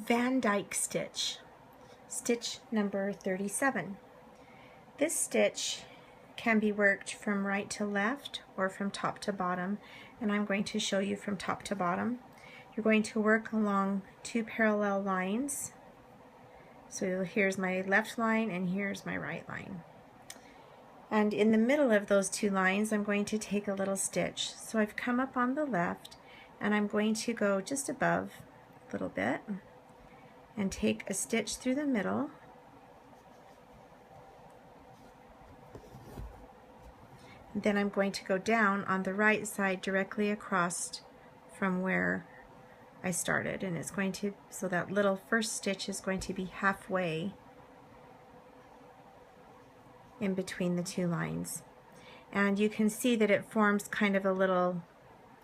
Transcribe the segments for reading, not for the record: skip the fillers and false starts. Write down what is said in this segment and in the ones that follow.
Vandyke stitch, stitch number 37. This stitch can be worked from right to left or from top to bottom, and I'm going to show you from top to bottom. You're going to work along two parallel lines. So here's my left line and here's my right line. And in the middle of those two lines, I'm going to take a little stitch. So I've come up on the left and I'm going to go just above a little bit and take a stitch through the middle. And then I'm going to go down on the right side directly across from where I started, and it's going to, so that little first stitch is going to be halfway in between the two lines. And you can see that it forms kind of a little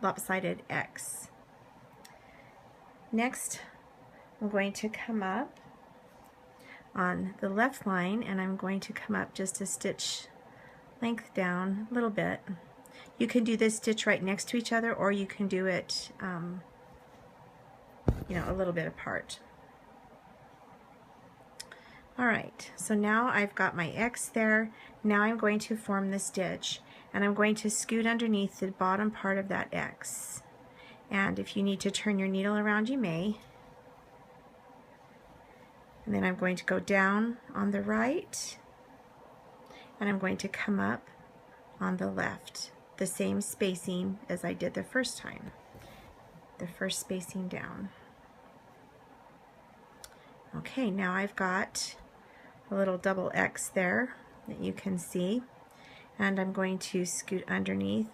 lopsided X. Next, I'm going to come up on the left line and I'm going to come up just a stitch length down a little bit. You can do this stitch right next to each other, or you can do it a little bit apart. Alright, so now I've got my X there. Now I'm going to form the stitch, and I'm going to scoot underneath the bottom part of that X. And if you need to turn your needle around, you may. And then I'm going to go down on the right, and I'm going to come up on the left, the same spacing as I did the first time, the first spacing down. Okay, now I've got a little double X there that you can see, and I'm going to scoot underneath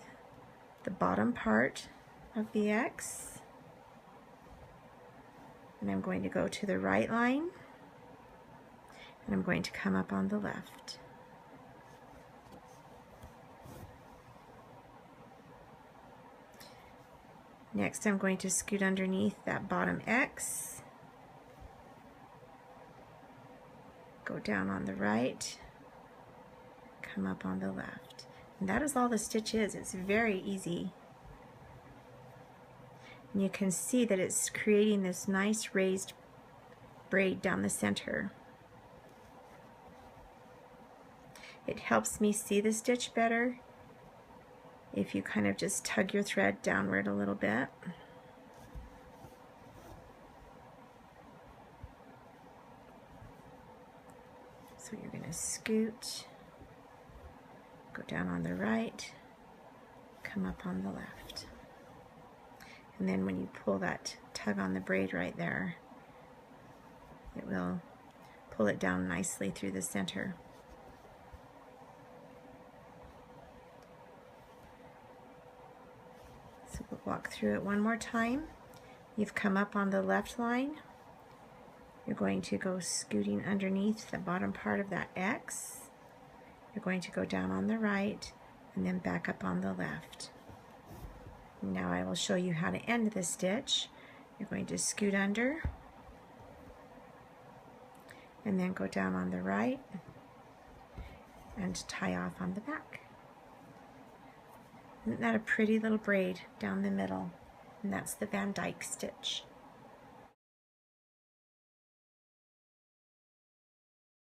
the bottom part of the X, and I'm going to go to the right line, and I'm going to come up on the left. Next, I'm going to scoot underneath that bottom X, go down on the right, come up on the left. And that is all the stitch is. It's very easy. And you can see that it's creating this nice raised braid down the center. It helps me see the stitch better if you kind of just tug your thread downward a little bit. So you're going to scoot, go down on the right, come up on the left. And then when you pull that tug on the braid right there, it will pull it down nicely through the center. So we'll walk through it one more time. You've come up on the left line. You're going to go scooting underneath the bottom part of that X. You're going to go down on the right and then back up on the left. Now I will show you how to end the stitch. You're going to scoot under and then go down on the right and tie off on the back. Isn't that a pretty little braid down the middle? And that's the Vandyke stitch.